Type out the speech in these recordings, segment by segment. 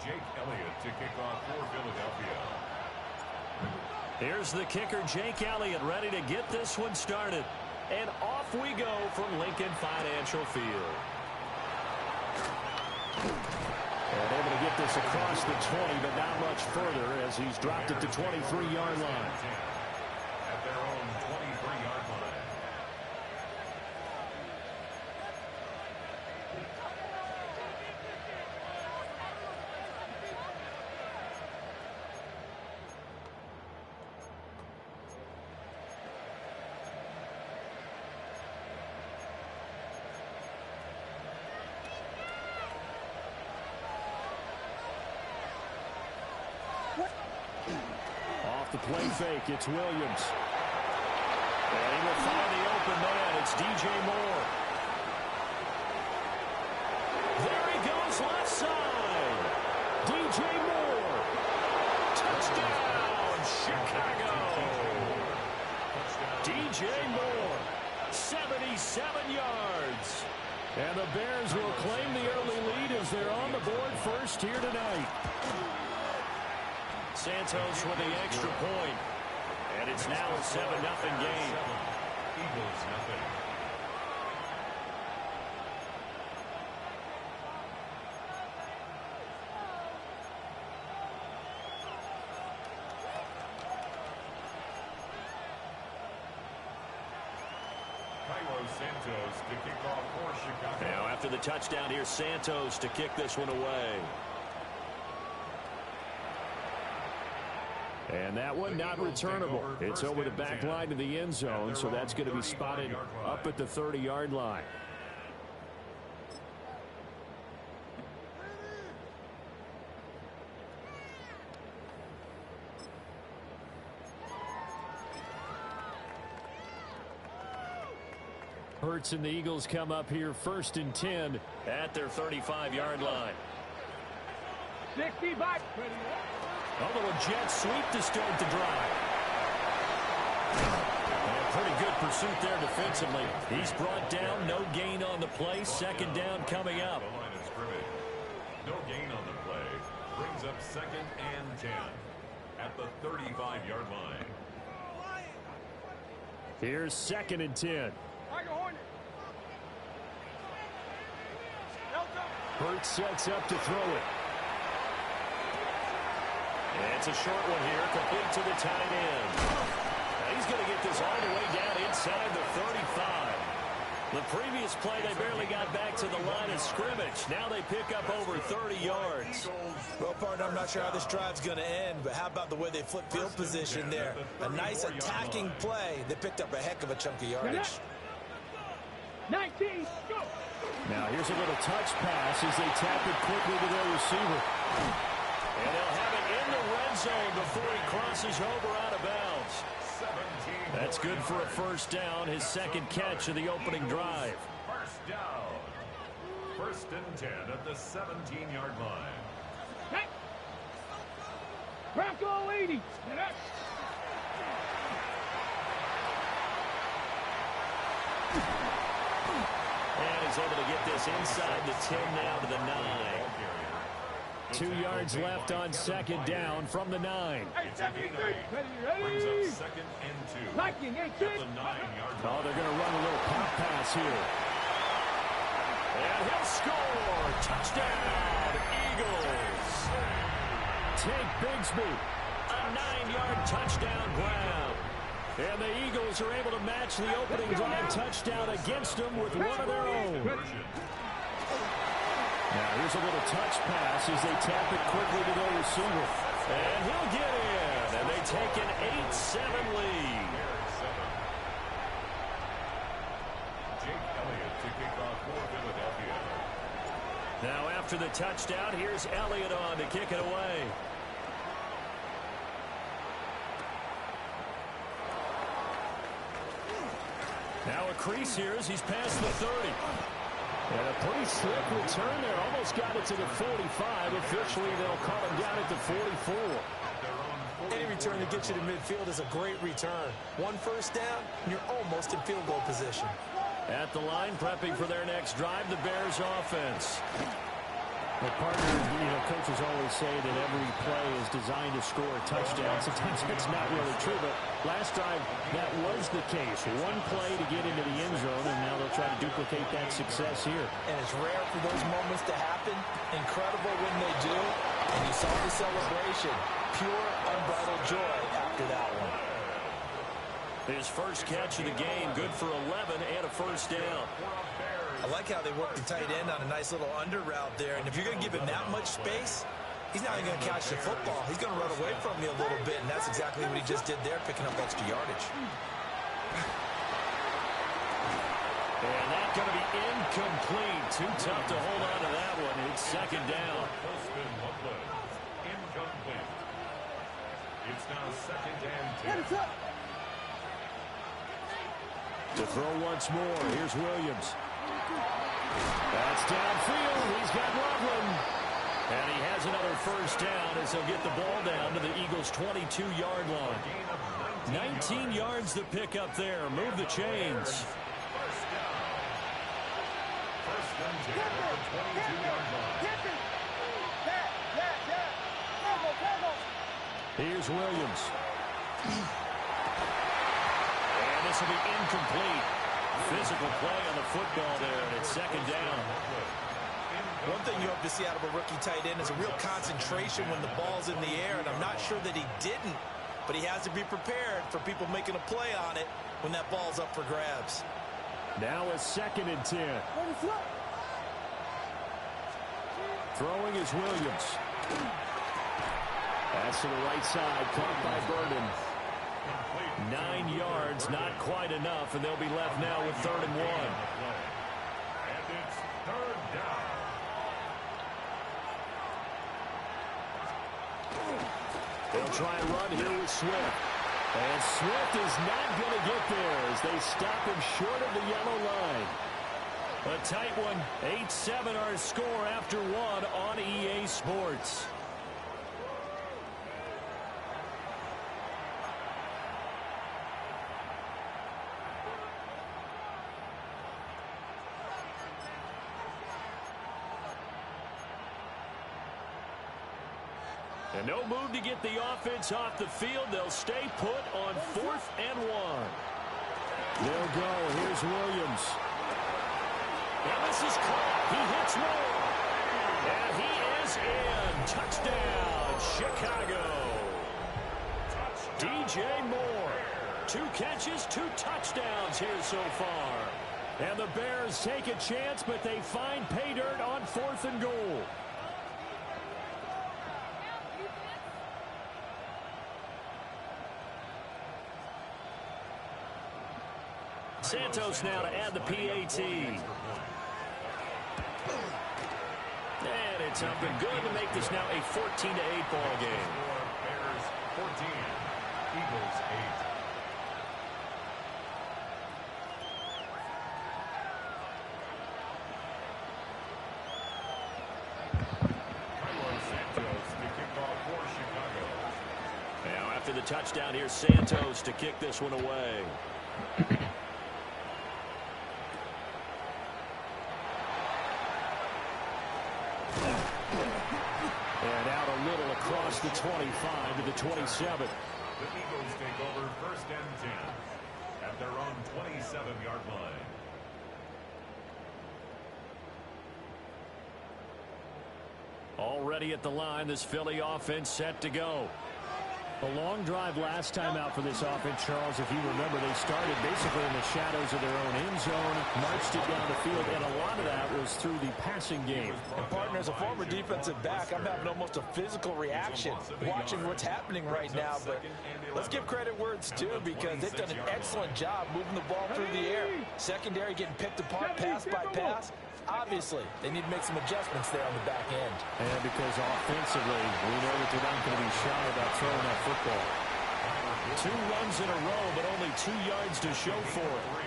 Jake Elliott to kick off for Philadelphia. Here's the kicker, Jake Elliott, ready to get this one started. And off we go from Lincoln Financial Field. And able to get this across the 20, but not much further as he's dropped it to 23-yard line. At their own 23-yard line. Off the play fake, it's Williams. And he will find the open man. It's DJ Moore. There he goes, left side. DJ Moore. Touchdown, Chicago. DJ Moore, 77 yards. And the Bears will claim the early lead as they're on the board first here tonight. Santos with the extra point. And it's now a 7-0 game. Eagles nothing. Santos to kick off for Chicago. Now after the touchdown, here's Santos to kick this one away. And that one not returnable. It's over the back line to the end zone, so that's going to be spotted up at the 30-yard line. Hurts and the Eagles come up here 1st and 10 at their 35-yard line. 60 back. A little jet sweep to start the drive. And pretty good pursuit there defensively. He's brought down, no gain on the play. 2nd down coming up. The line of scrimmage. No gain on the play. Brings up 2nd and 10 at the 35-yard line. Here's 2nd and 10. Hurts sets up to throw it. It's a short one here, complete to the tight end. Now he's going to get this all the way down inside the 35. The previous play, they barely got back to the line of scrimmage. Now they pick up over 30 yards. Well, partner, I'm not sure how this drive's going to end, but how about the way they flip field position there? A nice attacking play. They picked up a heck of a chunk of yardage. 19, go! Now here's a little touch pass as they tap it quickly to their receiver. And they'll have it in the red zone before he crosses over out of bounds. That's good for a 1st down, his 2nd catch of the opening drive. 1st down. 1st and 10 at the 17-yard line. Hey. Crack all 80. And he's able to get this inside the 10 now to the 9. 2 yards left on 2nd down from the 9. Hey, Brings up 2nd and 2. At the 9-yard line. Oh, they're going to run a little pop pass here. And he'll score. Touchdown, Eagles. Tank Bigsby. A 9-yard touchdown grab. And the Eagles are able to match the opening drive touchdown against them with one of their own. Now here's a little touch pass as they tap it quickly to their receiver. And he'll get in. And they take an 8-7 lead. Jake Elliott to kick off for Philadelphia. Now after the touchdown, here's Elliott on to kick it away. Now a crease here as he's past the 30. And a pretty slick return there. Almost got it to the 45. Officially, they'll call him down at the 44. Any return that gets you to midfield is a great return. 1 1st down, and you're almost in field goal position. At the line, prepping for their next drive, the Bears offense. Well, partner, coaches always say that every play is designed to score a touchdown. Sometimes it's not really true, but last time that was the case. One play to get into the end zone, and now they'll try to duplicate that success here. And it's rare for those moments to happen. Incredible when they do. And you saw the celebration. Pure, unbridled joy after that one. His first catch of the game, good for 11 and a first down. I like how they work the tight end on a nice little under route there. And if you're going to give him that much space, he's not even going to catch the football. He's going to run away from you a little bit, and that's exactly what he just did there, picking up extra yardage. And that's going to be incomplete. Too tough to hold on to that one. It's second down. Incomplete. It's now second and 10. To throw once more, here's Williams. That's downfield. He's got Loveland. And he has another first down as he'll get the ball down to the Eagles' 22-yard line. 19 yards to pick up there. Move the chains. First and 10 at the 22-yard line. Here's Williams. And this will be incomplete. Physical play on the football there, and it's second down. One thing you hope to see out of a rookie tight end is a real concentration when the ball's in the air, and I'm not sure that he didn't, but he has to be prepared for people making a play on it when that ball's up for grabs. Now a second and 10. Throwing is Williams. That's to the right side, caught by Burden. 9 yards, not quite enough, and they'll be left now with 3rd and 1. And it's 3rd down. They'll try and run here with Swift. And Swift is not going to get there as they stop him short of the yellow line. A tight one. 8-7 our score after one on EA Sports. And no move to get the offense off the field. They'll stay put on 4th and 1. They'll go. Here's Williams. And this is caught. He hits Moore. And he is in. Touchdown, Chicago. DJ Moore. 2 catches, 2 touchdowns here so far. And the Bears take a chance, but they find pay dirt on 4th and goal. Santos now to add the PAT. And it's up and good to make this now a 14-8 ball game. Bears 14, Eagles 8. Santos to kick off for Chicago. Now after the touchdown, here's Santos to kick this one away. And out a little across the 25 to the 27. The Eagles take over 1st and 10 at their own 27-yard line. Already at the line, this Philly offense set to go. A long drive last time out for this offense, Charles. If you remember, they started basically in the shadows of their own end zone, marched it down the field, and a lot of that was through the passing game. And partner, as a former defensive back, I'm having almost a physical reaction watching what's happening right now. But let's give credit where it's due, because they've done an excellent job moving the ball through the air. Secondary getting picked apart pass by pass. Obviously, they need to make some adjustments there on the back end. And because offensively, we know that they're not going to be shy about throwing that football. 2 runs in a row, but only 2 yards to show for it.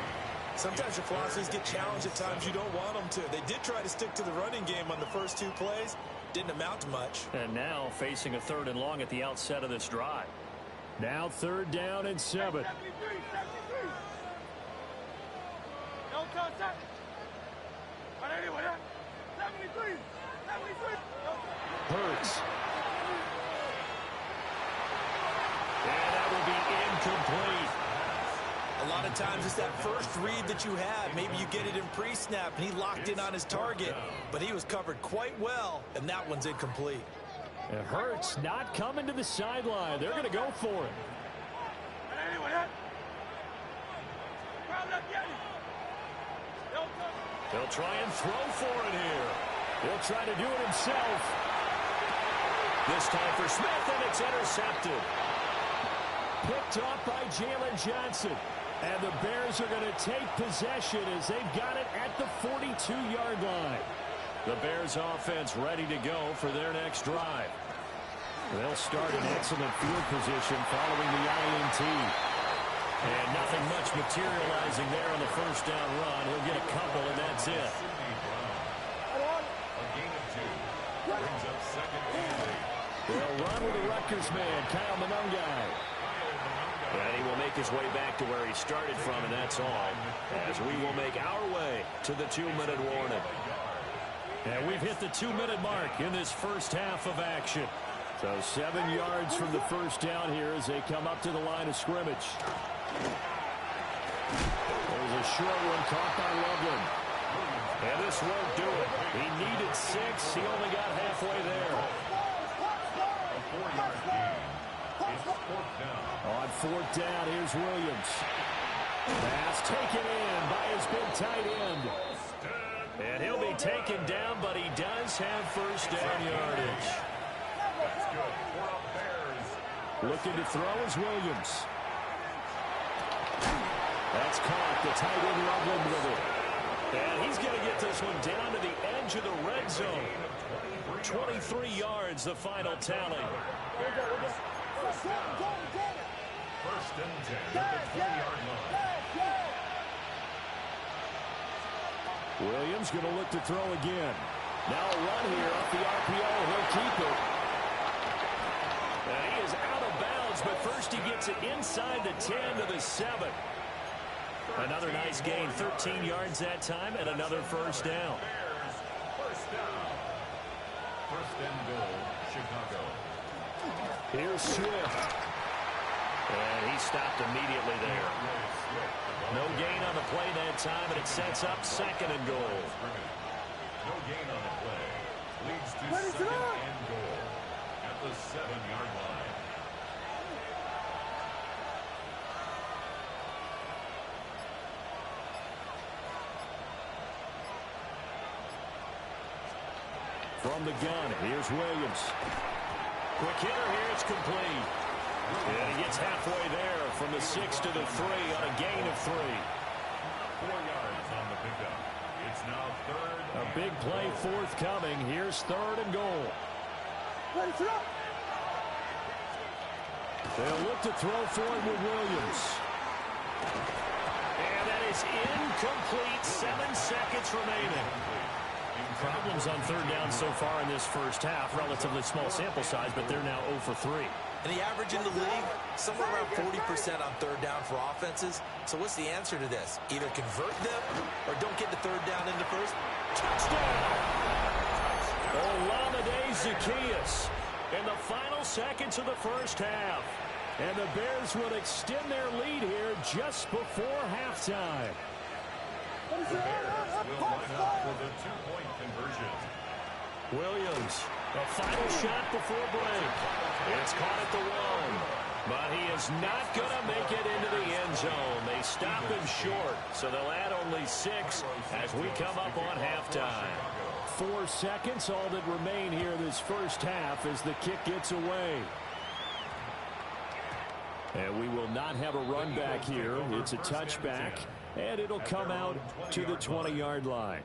Sometimes your philosophies get challenged at times you don't want them to. They did try to stick to the running game on the first 2 plays. Didn't amount to much. And now facing a 3rd and long at the outset of this drive. Now 3rd down and 7. Hurts. And that will be incomplete. A lot of times it's that first read that you have. Maybe you get it in pre-snap, and he locked in on his target. But he was covered quite well, and that one's incomplete. And Hurts not coming to the sideline. They're going to go for it. He'll try and throw for it here. He'll try to do it himself. This time for Smith, and it's intercepted. Picked off by Jalen Johnson. And the Bears are going to take possession as they've got it at the 42-yard line. The Bears offense ready to go for their next drive. They'll start in excellent field position following the INT. And nothing much materializing there on the first down run. He'll get a couple, and that's it. They'll run with the Rutgers man, Kyle Monungai. And he will make his way back to where he started from, and that's all. As we will make our way to the 2-minute warning. And we've hit the 2-minute mark in this first half of action. So 7 yards from the first down here as they come up to the line of scrimmage. There's a short one caught by Loveland. And this won't do it. He needed 6. He only got halfway there. A 4-yard gain. It's fourth down. On fourth down, here's Williams. Pass taken in by his big tight end. And he'll be taken down, but he does have first down yardage. That's good for the Bears. Looking to throw is Williams. That's caught. The tight end Loveland with it. And he's going to get this one down to the edge of the red zone. 23 yards, the final tally. First and 10 at the 20-yard line. Williams going to look to throw again. Now a run here off the RPO. He'll keep it. And he is out of bounds, but first he gets it inside the 10 to the 7. Another nice gain, 13 yards that time, and another first down. First down. First and goal, Chicago. Here's Swift. And he stopped immediately there. No gain on the play that time, and it sets up second and goal. No gain on the play. Leads to second and goal at the 7-yard line. From the gun, here's Williams. Quick hitter here, it's complete. And he gets halfway there from the 6 to the 3 on a gain of 3. 4 yards on the pickup. It's now third. A big play forthcoming. Here's third and goal. They'll look to throw for it with Williams. And that is incomplete. 7 seconds remaining. Problems on third down so far in this first half. Relatively small sample size, but they're now 0 for 3. And the average in the league, somewhere around 40% on third down for offenses. So what's the answer to this? Either convert them or don't get the third down into first. Touchdown! Olamide Zaccheaus in the final seconds of the first half. And the Bears will extend their lead here just before halftime. The Bears will line up for the 2-point conversion. Williams, a final shot before break. It's caught at the 1. But he is not going to make it into the end zone. They stop him short, so they'll add only 6 as we come up on halftime. 4 seconds, all that remain here this first half as the kick gets away. And we will not have a run back here. It's a touchback, and it'll come out to the 20-yard line.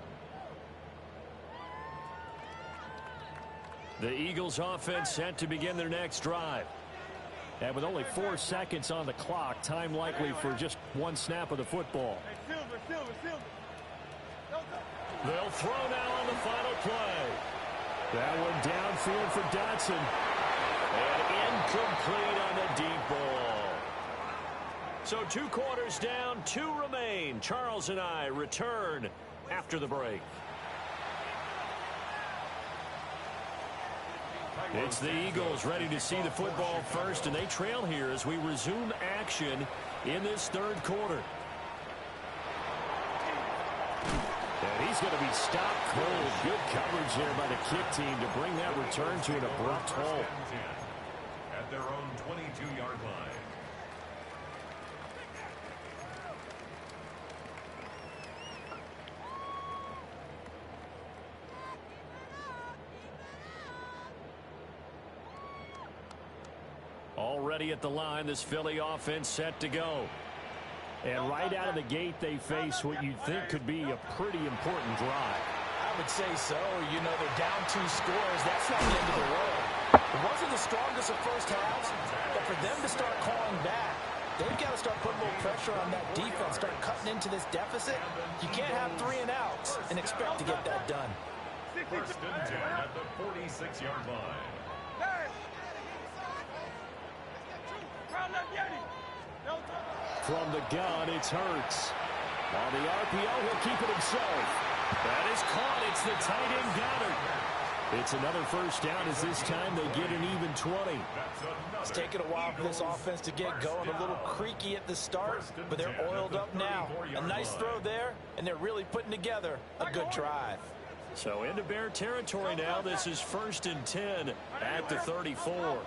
The Eagles offense set to begin their next drive. And with only 4 seconds on the clock, time likely for just 1 snap of the football. They'll throw now on the final play. That one downfield for Dotson. And incomplete on the deep ball. So 2 quarters down, 2 remain. Charles and I return after the break. It's the Eagles ready to see the football first, and they trail here as we resume action in this third quarter. And he's going to be stopped cold. Good coverage there by the kick team to bring that return to an abrupt halt. At their own 22-yard line. Already at the line, this Philly offense set to go. And right out of the gate, they face what you'd think could be a pretty important drive. I would say so. You know, they're down 2 scores. That's not the end of the road. It wasn't the strongest of first halves, but for them to start calling back, they've got to start putting a little pressure on that defense, start cutting into this deficit. You can't have 3 and outs and expect to get that done. First and 10 at the 46-yard line. From the gun, it's Hurts. On the RPO, he'll keep it himself. That is caught. It's the tight end Goddard. It's another first down as this time they get an even 20. It's taken a while for this offense to get going. A little creaky at the start, but they're oiled up now. A nice throw there, and they're really putting together a good drive. So into Bear territory now. This is first and 10 at the 34.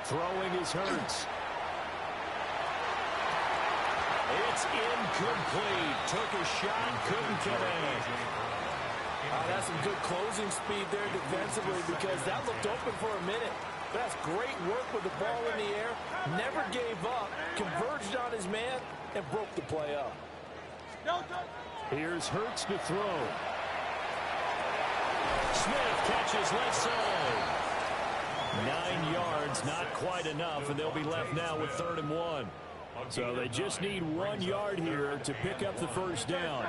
Throwing is Hurts. It's incomplete. Took a shot, couldn't connect. That's some good closing speed there defensively because that looked open for a minute. That's great work with the ball in the air. Never gave up, converged on his man, and broke the play up. Here's Hurts to throw. Smith catches left side. 9 yards, not quite enough, and they'll be left now with 3rd and 1. So they just need 1 yard here to pick up the first down.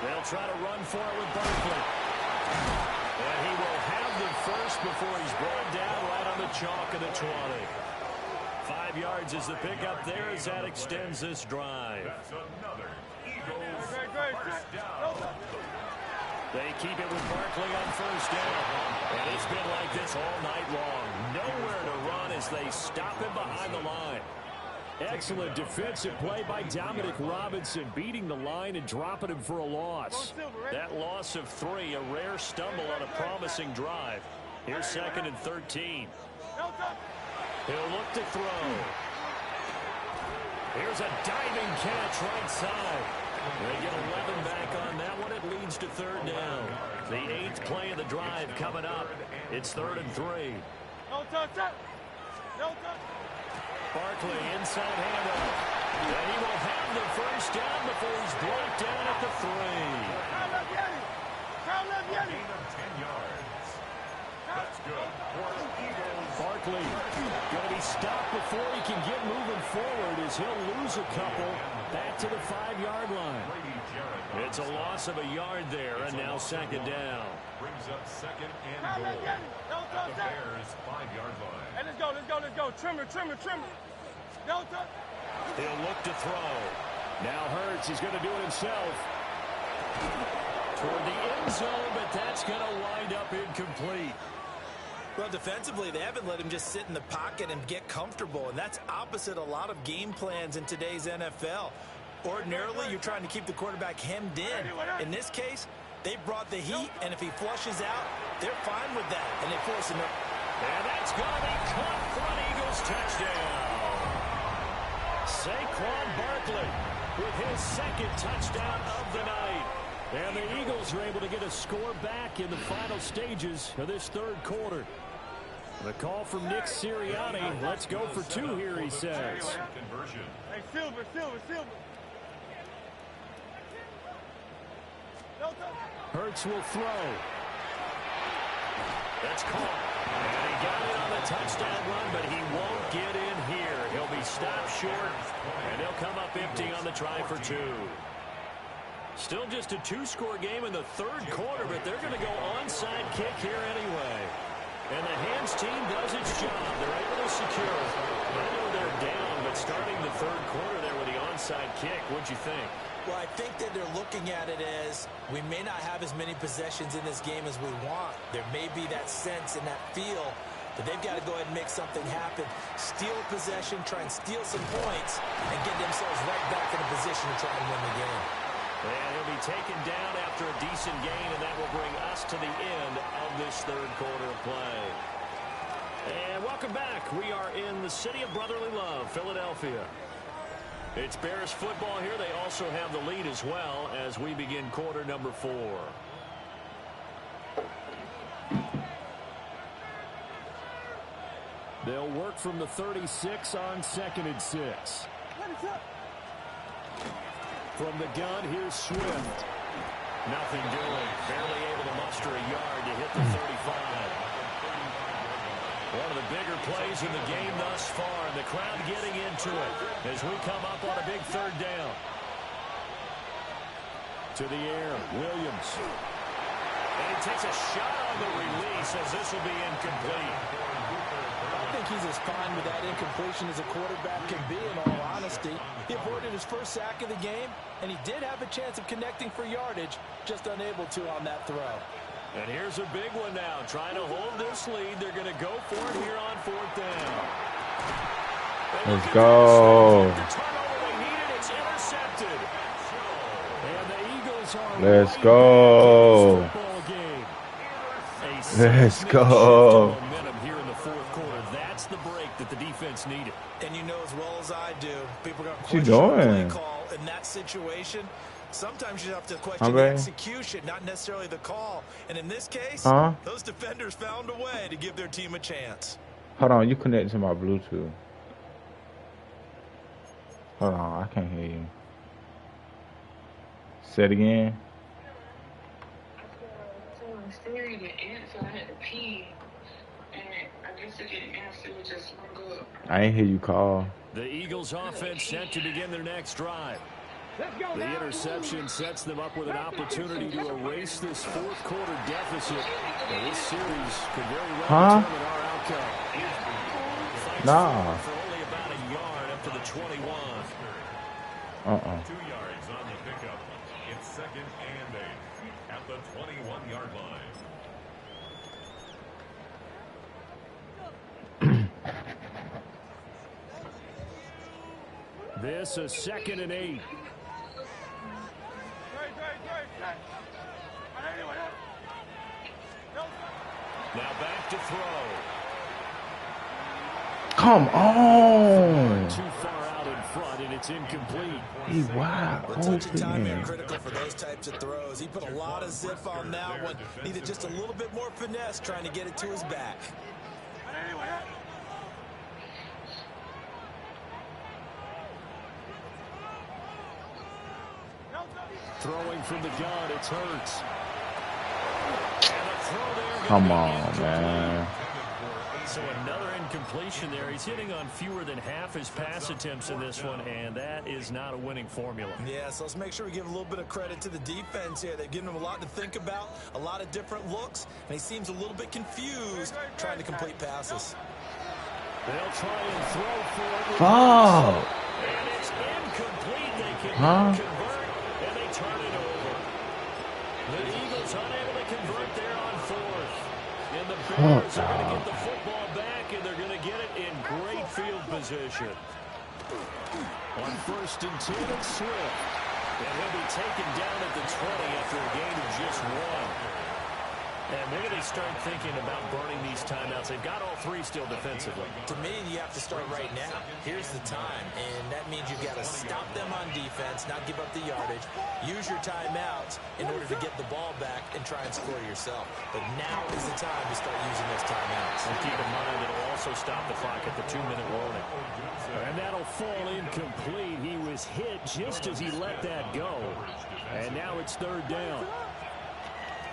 They'll try to run for it with Barkley. And he will have the first before he's brought down right on the chalk of the 20. 5 yards is the pickup there as that extends this drive. That's another Eagles first down. They keep it with Barkley on first down. And it's been like this all night long. Nowhere to run as they stop him behind the line. Excellent defensive play by Dominic Robinson, beating the line and dropping him for a loss. That loss of 3, a rare stumble on a promising drive. Here's 2nd and 13. He'll look to throw. Here's a diving catch right side. They get 11 back on that one. It leads to 3rd down. The 8th play of the drive coming up. It's 3rd and 3. Barkley inside handoff. And he will have the first down before he's brought down at the 3. Gain of 10 yards. That's good. Barkley going to be stopped before he can get moving forward as he'll lose a couple back to the 5-yard line. It's a loss of a yard there, and now 2nd down. Brings up 2nd and goal. At the Bears' 5-yard line. Hey, let's go. Trimmer. He'll look to throw. Now Hurts is going to do it himself. Toward the end zone, but that's going to wind up incomplete. Well, defensively, they haven't let him just sit in the pocket and get comfortable, and that's opposite a lot of game plans in today's NFL. Ordinarily, you're trying to keep the quarterback hemmed in. In this case, they brought the heat, and if he flushes out, they're fine with that, and they force him up. And that's going to be caught for an Eagles touchdown. Saquon Barkley with his 2nd touchdown of the night. And the Eagles are able to get a score back in the final stages of this 3rd quarter. The call from Nick Sirianni. Let's go for 2 here, he says. Hey, Silver. Hurts will throw. That's caught. And he got it on the touchdown run, but he won't get in here. He'll be stopped short, and he'll come up empty on the try for 2. Still just a 2-score game in the 3rd quarter, but they're going to go onside kick here anyway. And the hands team does its job. They're able to secure it. I know they're down, but starting the 3rd quarter there with the onside onside kick. What'd you think? Well, I think that they're looking at it as we may not have as many possessions in this game as we want. There may be that sense and that feel that they've got to go ahead and make something happen. Steal a possession, try and steal some points, and get themselves right back in a position to try and win the game. And he'll be taken down after a decent gain, and that will bring us to the end of this third quarter of play. And welcome back. We are in the city of brotherly love, Philadelphia. It's Bears football here. They also have the lead as well as we begin quarter number 4. They'll work from the 36 on 2nd and 6. From the gun, here's Swift. Nothing doing. Barely able to muster a yard to hit the 35. One of the bigger plays in the game thus far. And the crowd getting into it as we come up on a big third down. To the air, Williams. And he takes a shot on the release as this will be incomplete. I think he's as fine with that incompletion as a quarterback can be, in all honesty. He avoided his first sack of the game, and he did have a chance of connecting for yardage, just unable to on that throw. And here's a big one now. Trying to hold this lead. They're going to go for it here on 4th down. Let's go. The turnover they needed, it's intercepted. And the Eagles are Let's go. Let's go. Momentum here in the 4th quarter. That's the break that the defense needed. And you know as well as I do, people are going to What you question the play doing? call in that situation. Sometimes you have to question the execution, not necessarily the call. And in this case, those defenders found a way to give their team a chance. Hold on, you connected to my Bluetooth. Hold on, I can't hear you. Say it again. Siri didn't answer. I had to pee, and I guess it didn't answer. It just hung up. I ain't hear you call. The Eagles offense set to begin their next drive. The interception sets them up with an opportunity to erase this 4th quarter deficit. And this series could very well determine our outcome. Nah. For only about a yard up to the 21. 2 yards on the pickup. It's 2nd and 8 at the 21-yard line. This is 2nd and 8. Now back to throw. Come on. Too far out in front, and it's incomplete. He wow. The touch and time are critical for those types of throws. He put a lot of zip on that one. Needed just a little bit more finesse trying to get it to his back. Throwing from the gun, it's Hurts. Come on, man. So another incompletion there. He's hitting on fewer than half his pass attempts in this one, and that is not a winning formula. Yeah, so let's make sure we give a little bit of credit to the defense here. They've given him a lot to think about, a lot of different looks, and he seems a little bit confused trying to complete passes. They'll try and throw for it. Oh. And it's incomplete. They can convert, and they turn it over. The Eagles unable to convert there on 4th. And the Bears are going to get the football back, and they're going to get it in great field position. On 1st and 10, it's Swift. And he'll be taken down at the 20 after a gain of just 1. And maybe they start thinking about burning these timeouts. They've got all 3 still defensively. To me, you have to start right now. Here's the time, and that means you've got to stop them on defense, not give up the yardage, use your timeouts in order to get the ball back and try and score yourself. But now is the time to start using those timeouts. And keep in mind that it'll also stop the clock at the 2-minute warning. And that'll fall incomplete. He was hit just as he let that go. And now it's 3rd down.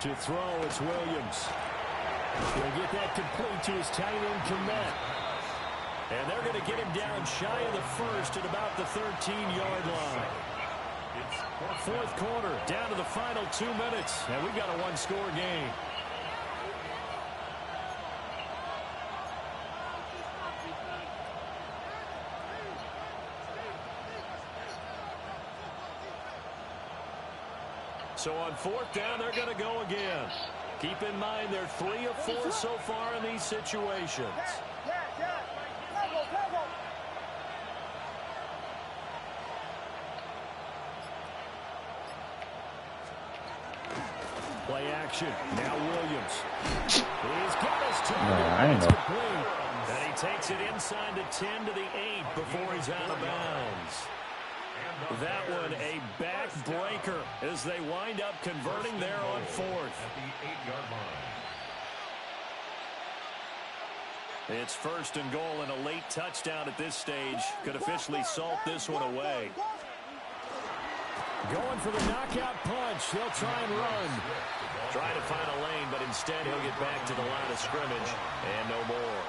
To throw, it's Williams. He'll get that complete to his tight end, Komet. And they're going to get him down shy of the 1st at about the 13-yard line. 4th quarter, down to the final 2 minutes. And we've got a 1-score game. So on 4th down, they're going to go again. Keep in mind they're 3 of 4 so far in these situations. Play action. Now Williams. He's got his target. And he takes it inside the 10 to the 8 before he's out of bounds. That one a backbreaker as they wind up converting there on 4th. At the 8-yard line. It's 1st and goal, and a late touchdown at this stage could officially salt this one away. Going for the knockout punch. They'll try and run. Trying to find a lane, but instead he'll get back to the line of scrimmage and no more.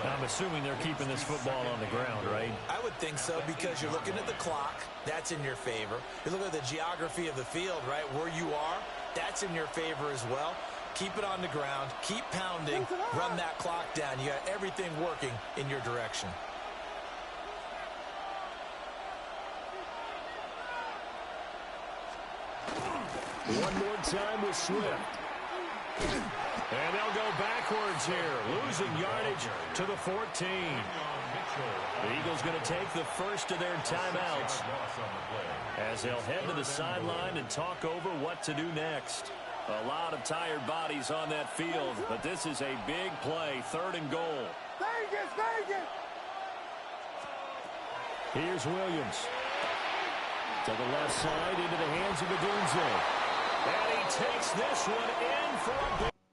I'm assuming they're keeping this football on the ground, right? I would think so, because you're looking at the clock. That's in your favor. You look at the geography of the field, right? Where you are, that's in your favor as well. Keep it on the ground. Keep pounding. Run that clock down. You got everything working in your direction. One more time with Swift. And they'll go backwards here, losing yardage to the 14. The Eagles going to take the first of their timeouts as they'll head to the sideline and talk over what to do next. A lot of tired bodies on that field, but this is a big play, 3rd and goal. Here's Williams. To the left side, into the hands of the Dunze. And he takes this one in for a